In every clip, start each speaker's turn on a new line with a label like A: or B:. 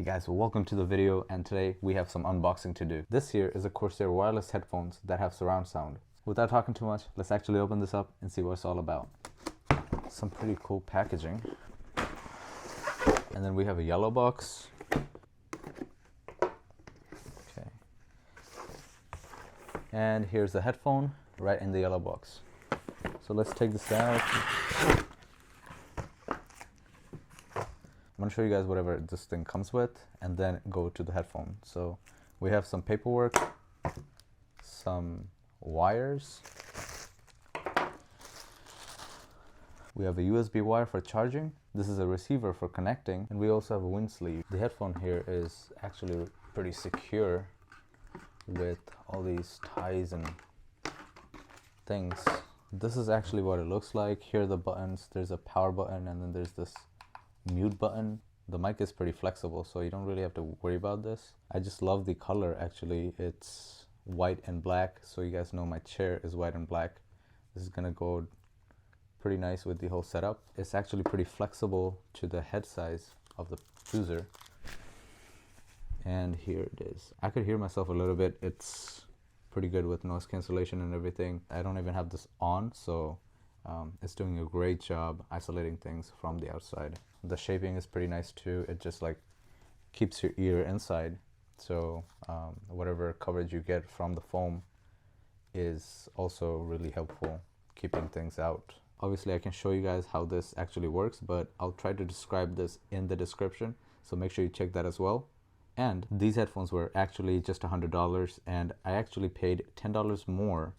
A: Hey guys, welcome to the video, and today we have some unboxing to do. This here is a Corsair wireless headphones that have surround sound. Without talking too much, let's actually open this up and see what it's all about. Some pretty cool packaging. And then we have a yellow box. Okay. And here's the headphone right in the yellow box. So let's take this out. I'm gonna show you guys whatever this thing comes with and then go to the headphone. So we have some paperwork, some wires, we have a USB wire for charging, this is a receiver for connecting, and we also have a wind sleeve. The headphone here is actually pretty secure with all these ties and things. This is actually what it looks like. Here are the buttons. There's a power button and then there's this mute button. The mic is pretty flexible, so you don't really have to worry about this. I just love the color. Actually, it's white and black, so you guys know my chair is white and black. This is gonna go pretty nice with the whole setup. It's actually pretty flexible to the head size of the user. And here it is. I could hear myself a little bit. It's pretty good with noise cancellation and everything. I don't even have this on, so it's doing a great job isolating things from the outside. The shaping is pretty nice too. It just like keeps your ear inside, so whatever coverage you get from the foam is also really helpful keeping things out. Obviously I can show you guys how this actually works, but I'll try to describe this in the description, so make sure you check that as well. And these headphones were actually just $100, and I actually paid $10 more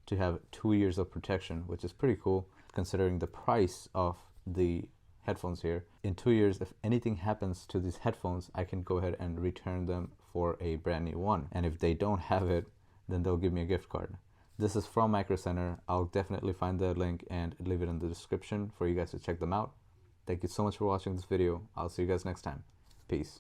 A: to have 2 years of protection, which is pretty cool considering the price of the headphones here. In 2 years, if anything happens to these headphones, I can go ahead and return them for a brand new one. And if they don't have it, then they'll give me a gift card. This is from Micro Center. I'll definitely find the link and leave it in the description for you guys to check them out. Thank you so much for watching this video. I'll see you guys next time. Peace.